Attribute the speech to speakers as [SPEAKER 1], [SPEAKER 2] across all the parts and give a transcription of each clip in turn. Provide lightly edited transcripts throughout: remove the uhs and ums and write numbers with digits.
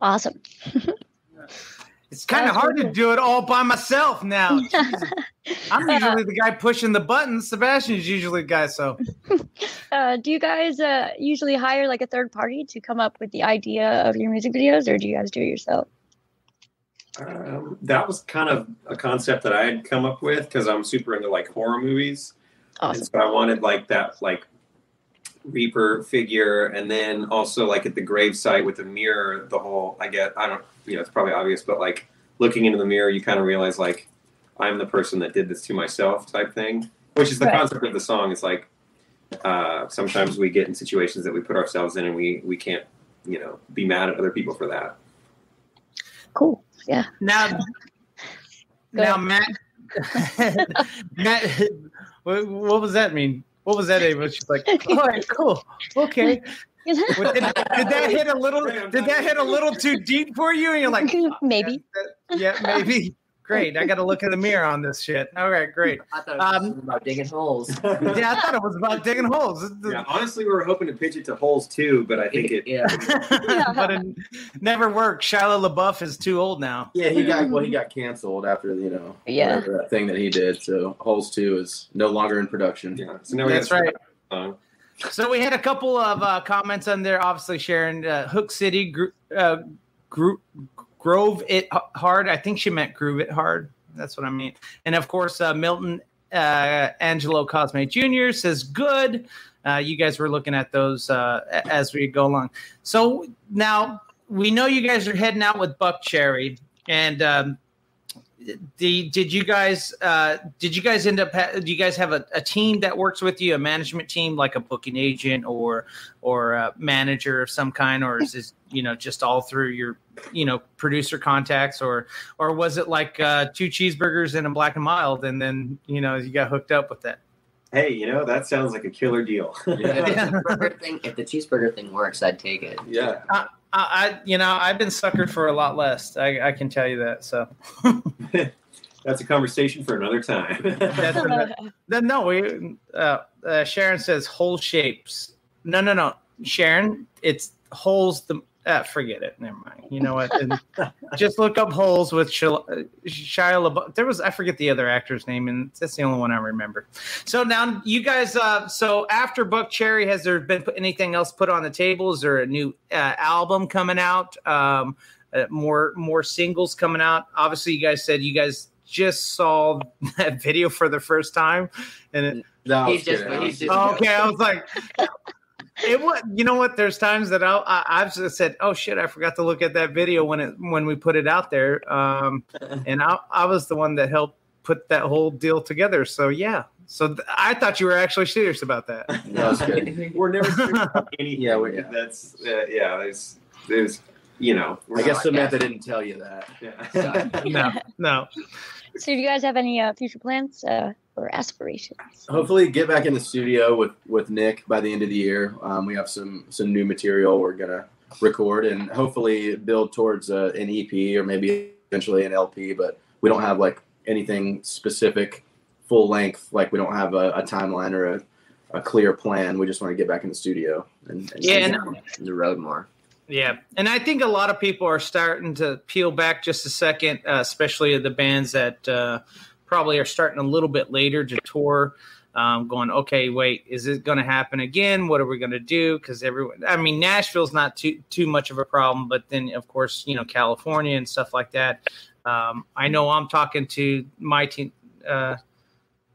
[SPEAKER 1] Awesome.
[SPEAKER 2] It's kind of hard to do it all by myself now. I'm usually the guy pushing the buttons. Sebastian's usually the guy. So,
[SPEAKER 1] do you guys usually hire like a third party to come up with the idea of your music videos, or do you guys do it yourself?
[SPEAKER 3] That was kind of a concept that I had come up with because I'm super into like horror movies.
[SPEAKER 1] Awesome.
[SPEAKER 3] And so I wanted like that like Reaper figure, and then also like at the gravesite with the mirror, the whole it's probably obvious, but like looking into the mirror, you kind of realize like I'm the person that did this to myself type thing, which is the concept of the song. It's like sometimes we get in situations that we put ourselves in and we can't, be mad at other people for that.
[SPEAKER 1] Cool. Yeah.
[SPEAKER 2] Now Matt, what was that mean? What was that, Ava? She's like, all right, cool. Okay. Did that hit a little too deep for you? And you're like,
[SPEAKER 1] maybe.
[SPEAKER 2] Yeah, maybe. Great. I got to look in the mirror on this shit. All right, great.
[SPEAKER 4] I thought it was about digging holes.
[SPEAKER 2] Yeah, I thought it was about digging holes.
[SPEAKER 3] Yeah, honestly, we were hoping to pitch it to holes too, but I think
[SPEAKER 2] but it never worked. Shia LaBeouf is too old now.
[SPEAKER 5] Yeah, he got canceled after whatever that thing that he did. So Holes 2 is no longer in production.
[SPEAKER 3] Yeah, so now
[SPEAKER 2] that's right. So we had a couple of comments on there. Obviously, Sharon, Hook City, Grove It Hard. I think she meant Groove It Hard. That's what I mean. And of course, Milton Angelo Cosme Jr. says good. You guys were looking at those as we go along. So now we know you guys are heading out with Buck Cherry, and did you guys end up? Do you guys have a team that works with you, a management team, like a booking agent or a manager of some kind, or is this just all through your producer contacts, or was it like 2 cheeseburgers and a black and mild, and then you got hooked up with that?
[SPEAKER 3] Hey, that sounds like a killer deal.
[SPEAKER 4] If the cheeseburger thing works, I'd take it.
[SPEAKER 3] Yeah.
[SPEAKER 2] I've been suckered for a lot less. I can tell you that. So
[SPEAKER 3] that's a conversation for another time.
[SPEAKER 2] Sharon says hole shapes. No. Sharon, it's holes. Forget it. Never mind. You know what? Just look up holes with Shia LaBeouf. I forget the other actor's name, and that's the only one I remember. So now you guys, so after Buck Cherry, has there been anything else put on the table? Is there a new album coming out? More singles coming out? Obviously, you guys said you guys just saw that video for the first time. And
[SPEAKER 4] he's just
[SPEAKER 2] okay. I was like... It was, what? There's times that I've just said, "Oh shit, I forgot to look at that video when we put it out there," and I was the one that helped put that whole deal together. So yeah, I thought you were actually serious about that.
[SPEAKER 5] That was good.
[SPEAKER 3] We're never serious about anything. Yeah, that's there's
[SPEAKER 5] I guess Samantha didn't tell you that.
[SPEAKER 3] Yeah.
[SPEAKER 2] No.
[SPEAKER 1] So do you guys have any future plans or aspirations?
[SPEAKER 5] Hopefully get back in the studio with Nick by the end of the year. We have some new material we're going to record and hopefully build towards an EP or maybe eventually an LP, but we don't have like anything specific full length. Like we don't have a timeline or a clear plan. We just want to get back in the studio and
[SPEAKER 4] the road more.
[SPEAKER 2] Yeah, and I think a lot of people are starting to peel back just a second, especially the bands that probably are starting a little bit later to tour, going, okay, wait, is it going to happen again? What are we going to do? Because Nashville's not too much of a problem, but then, of course, California and stuff like that. I know I'm talking to my team.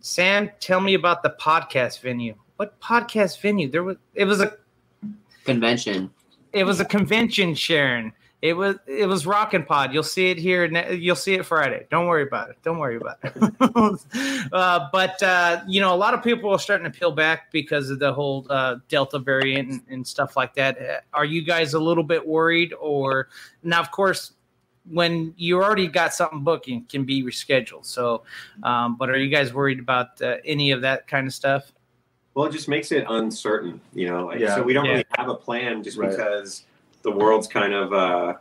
[SPEAKER 2] Sam, tell me about the podcast venue. What podcast venue? It was a convention. It was a convention, Sharon. It was Rockin' Pod. You'll see it here. You'll see it Friday. Don't worry about it. But a lot of people are starting to peel back because of the whole Delta variant and stuff like that. Are you guys a little bit worried? Or now, of course, when you already got something booked, it can be rescheduled. So, but are you guys worried about any of that kind of stuff?
[SPEAKER 3] Well, it just makes it uncertain, so we don't really have a plan just because the world's kind of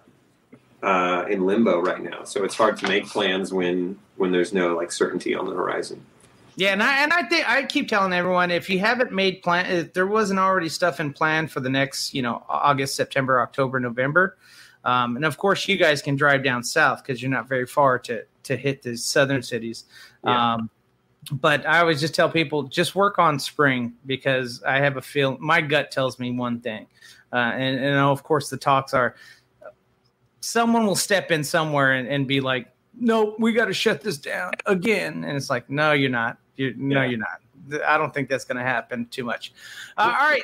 [SPEAKER 3] in limbo right now. So it's hard to make plans when there's no certainty on the horizon.
[SPEAKER 2] Yeah, and I think I keep telling everyone, if you haven't made plan, if there wasn't already stuff in plan for the next, August, September, October, November, And of course, you guys can drive down south because you're not very far to hit the southern cities.
[SPEAKER 3] Yeah.
[SPEAKER 2] But I always just tell people, just work on spring, because I have a feel. My gut tells me one thing. And of course, the talks are someone will step in somewhere and be like, no, we got to shut this down again. And it's like, no, you're not. No, you're not. I don't think that's going to happen too much. All right.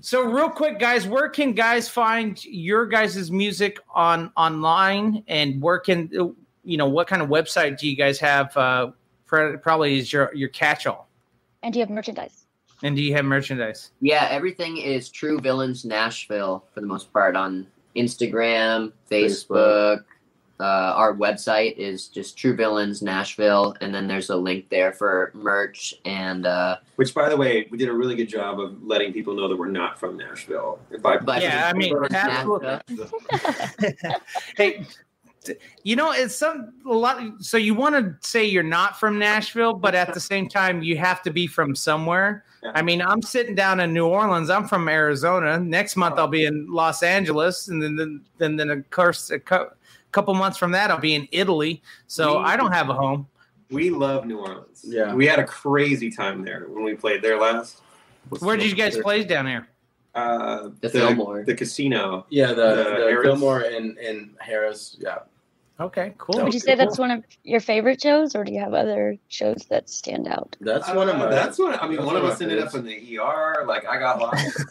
[SPEAKER 2] So real quick, guys, where can guys find your guys' music online, and where can, what kind of website do you guys have? Probably is your catch-all.
[SPEAKER 1] And do you have merchandise?
[SPEAKER 4] Yeah, everything is True Villains Nashville for the most part on Instagram, Facebook. Our website is just True Villains Nashville, and then there's a link there for merch and.
[SPEAKER 3] Which, by the way, we did a really good job of letting people know that we're not from Nashville.
[SPEAKER 2] Yeah, I mean, absolutely. Hey, it's a lot. So you want to say you're not from Nashville, but at the same time, you have to be from somewhere. Yeah. I mean, I'm sitting down in New Orleans. I'm from Arizona. Next month, I'll be in Los Angeles, and then of course, a couple months from that, I'll be in Italy. So I don't have a home.
[SPEAKER 3] We love New Orleans.
[SPEAKER 5] Yeah,
[SPEAKER 3] we had a crazy time there when we played there last.
[SPEAKER 2] Where did you guys play down here?
[SPEAKER 4] The Fillmore,
[SPEAKER 3] the casino.
[SPEAKER 5] Yeah, the Fillmore in Harris. Yeah.
[SPEAKER 2] Okay, cool.
[SPEAKER 1] Would you say that's one of your favorite shows, or do you have other shows that stand out?
[SPEAKER 5] That's one of my.
[SPEAKER 3] One of us ended up in the ER. Like, I got lost.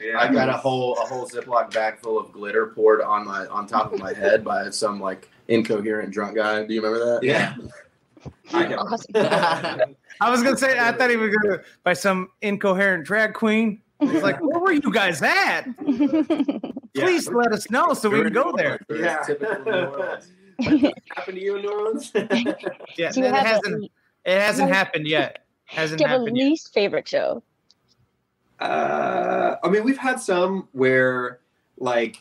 [SPEAKER 5] Yeah, I got a whole Ziploc bag full of glitter poured on top of my head by some like incoherent drunk guy. Do you remember that?
[SPEAKER 3] Yeah.
[SPEAKER 1] Awesome.
[SPEAKER 2] I was gonna say, I thought he was gonna by some incoherent drag queen. It's like, where were you guys at? Please let us know so we can go there.
[SPEAKER 3] Yeah. Typical New Orleans. What happened to you in New Orleans?
[SPEAKER 2] Yeah, it hasn't happened yet.
[SPEAKER 1] Do you have a least favorite show?
[SPEAKER 3] I mean, we've had some where, like,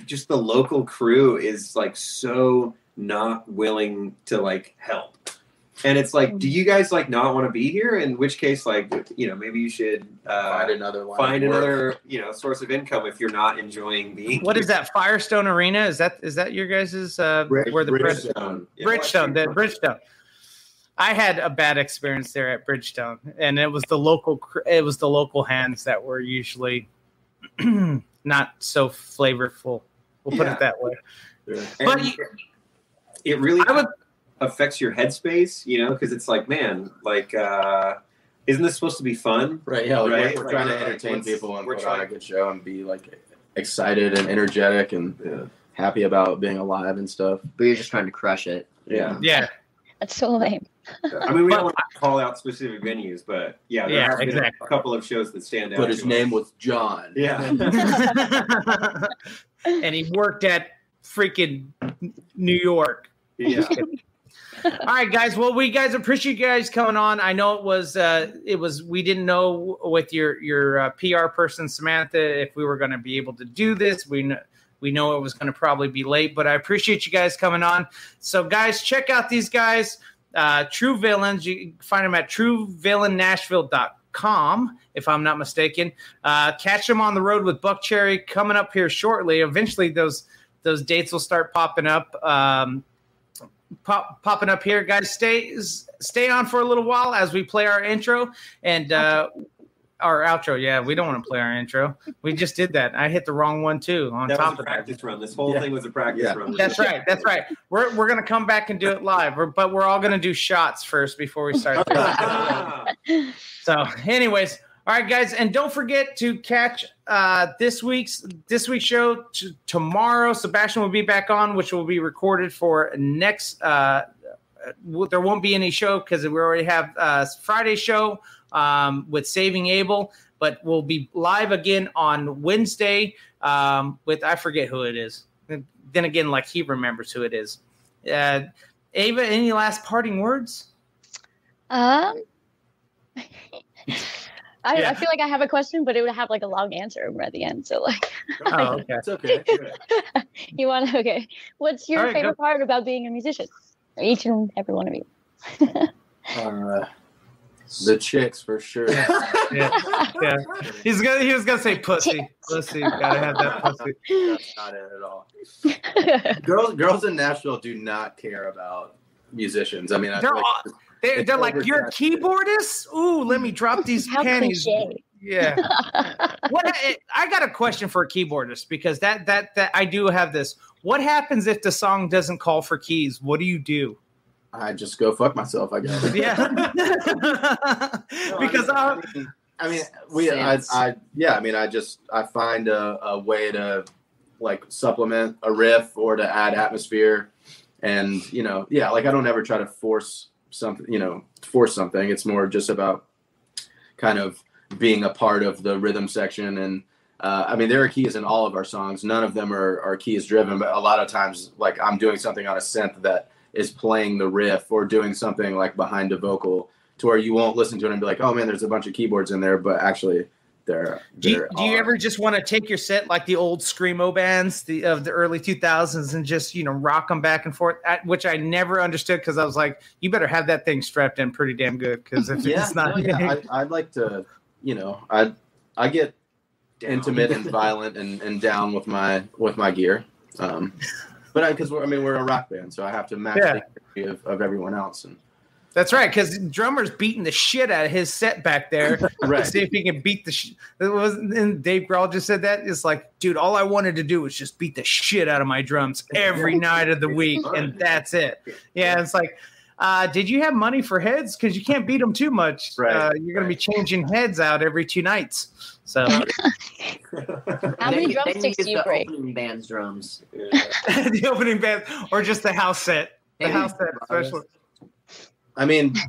[SPEAKER 3] just the local crew is like so not willing to like help. And it's like, do you guys like not want to be here? In which case, like, maybe you should find another source of income if you're not enjoying being.
[SPEAKER 2] What is that? Firestone Arena? Is that your guys's where the
[SPEAKER 5] Bridgestone?
[SPEAKER 2] Bridgestone. I had a bad experience there at Bridgestone, and it was the local hands that were usually not so flavorful. We'll put it that way.
[SPEAKER 3] Yeah. But it really affects your headspace, because it's like, man, like, isn't this supposed to be fun?
[SPEAKER 5] Right. Yeah. Right? We're trying to entertain people and put on a good show and be like excited and energetic and happy about being alive and stuff.
[SPEAKER 4] But you're just trying to crush it.
[SPEAKER 2] Yeah.
[SPEAKER 1] That's so lame.
[SPEAKER 3] I mean, we don't want to call out specific venues, but there have been a couple of shows that stand out.
[SPEAKER 5] But his name was John.
[SPEAKER 3] Yeah.
[SPEAKER 2] And he worked at freaking New York.
[SPEAKER 3] Yeah.
[SPEAKER 2] All right, guys. Well, we guys appreciate you guys coming on. I know it was we didn't know with your PR person Samantha if we were going to be able to do this. We know it was going to probably be late, but I appreciate you guys coming on. So, guys, check out these guys, True Villains. You can find them at truevillainNashville.com, if I'm not mistaken. Catch them on the road with Buck Cherry coming up here shortly. Eventually, those dates will start popping up. Popping up here, guys. Stay on for a little while as we play our intro and our outro. Yeah, we don't want to play our intro. We just did that. I hit the wrong one too.
[SPEAKER 3] That was a practice run. This whole thing was a practice run.
[SPEAKER 2] That's right. We're gonna come back and do it live. But we're all gonna do shots first before we start. So, anyways. All right, guys, and don't forget to catch this week's show tomorrow. Sebastian will be back on, which will be recorded for next. There won't be any show because we already have Friday's show with Saving Abel, but we'll be live again on Wednesday with I forget who it is. Then again, like he remembers who it is. Ava, any last parting words?
[SPEAKER 1] I feel like I have a question, but it would have like a long answer at the end. So like,
[SPEAKER 2] oh, okay,
[SPEAKER 5] it's okay.
[SPEAKER 1] You want to? Okay. What's your favorite part about being a musician? Each and every one of you.
[SPEAKER 5] The chicks for sure.
[SPEAKER 2] Yeah. He was gonna say pussy. Pussy. Gotta have that pussy.
[SPEAKER 5] That's not it at all. Girls in Nashville do not care about musicians. I mean,
[SPEAKER 2] they're like, you're a keyboardist? Ooh, let me drop these panties.
[SPEAKER 1] Cliche.
[SPEAKER 2] Yeah. I got a question for a keyboardist, because that I do have this. What happens if the song doesn't call for keys? What do you do?
[SPEAKER 5] I just go fuck myself, I guess.
[SPEAKER 2] Yeah. Because
[SPEAKER 5] I find a way to like supplement a riff or to add atmosphere, and I don't ever try to force something. It's more just about kind of being a part of the rhythm section. And there are keys in all of our songs. None of them are keys driven, but a lot of times, like, I'm doing something on a synth that is playing the riff, or doing something like behind a vocal, to where you won't listen to it and be like, oh man, there's a bunch of keyboards in there, but actually do you ever just want to take your set like the old screamo bands of the early 2000s and just rock them back and forth, which I never understood, because I was like, you better have that thing strapped in pretty damn good, because if it's not I'd like to I get intimate and violent and down with my gear, but because we're a rock band, so I have to match the energy of everyone else. And
[SPEAKER 2] that's right, because drummer's beating the shit out of his set back there to see if he can beat the shit. And Dave Grohl just said that. It's like, dude, all I wanted to do was just beat the shit out of my drums every night of the week, and that's it. Yeah, it's like, did you have money for heads? Because you can't beat them too much. Right. You're going to be changing heads out every 2 nights. So,
[SPEAKER 1] how many drumsticks do you break?
[SPEAKER 4] Opening band's drums.
[SPEAKER 2] The opening band, or just the house set. The house set, especially.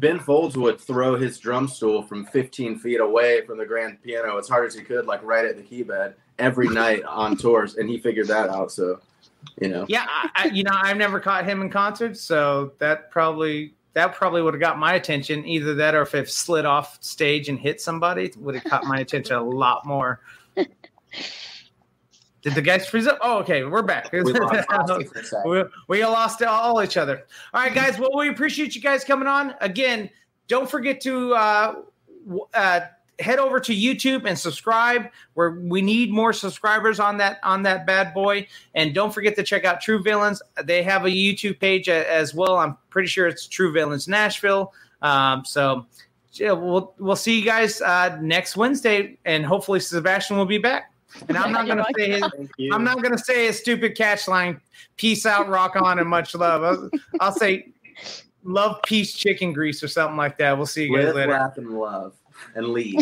[SPEAKER 5] Ben Folds would throw his drum stool from 15 feet away from the grand piano as hard as he could, like right at the key bed, every night on tours, and he figured that out. So,
[SPEAKER 2] Yeah, I've never caught him in concert, so that probably would have got my attention. Either that, or if it slid off stage and hit somebody, would have caught my attention a lot more. Did the guys freeze up? Oh, okay, we're back. We lost all each other. All right, guys. Well, we appreciate you guys coming on. Again, don't forget to head over to YouTube and subscribe. We need more subscribers on that bad boy. And don't forget to check out True Villains. They have a YouTube page as well. I'm pretty sure it's True Villains Nashville. So we'll see you guys next Wednesday, and hopefully Sebastian will be back. And I'm not gonna say his stupid catch line. Peace out, rock on, and much love. I'll say love, peace, chicken grease, or something like that. We'll see you guys later.
[SPEAKER 5] Laugh and love and leave.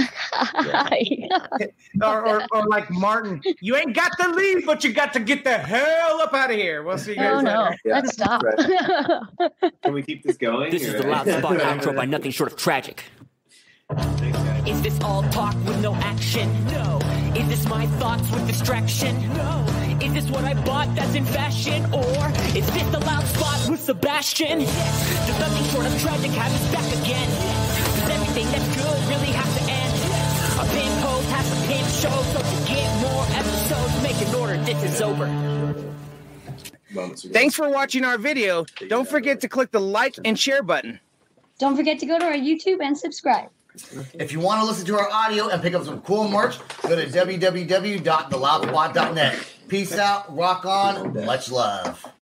[SPEAKER 2] or like Martin, you ain't got to leave, but you got to get the hell up out of here. We'll see you guys later.
[SPEAKER 1] Yeah. Let's stop.
[SPEAKER 3] Right. Can we keep this going?
[SPEAKER 6] This is the Loud Spot outro by nothing short of tragic. Is this all talk with no action? No. Is this my thoughts with distraction? No. Is this what I bought that's in fashion? Or is this the Loud Spot with Sebastian? Yes. Does nothing short of tragic have us back again? Does everything that's good really have to end? A pin post has to pin show, so to get more episodes, make an order, this is over.
[SPEAKER 2] Thanks for watching our video. Don't forget to click the like and share button.
[SPEAKER 1] Don't forget to go to our YouTube and subscribe.
[SPEAKER 7] If you want to listen to our audio and pick up some cool merch, go to www.theloudspot.net. Peace out, rock on, much love.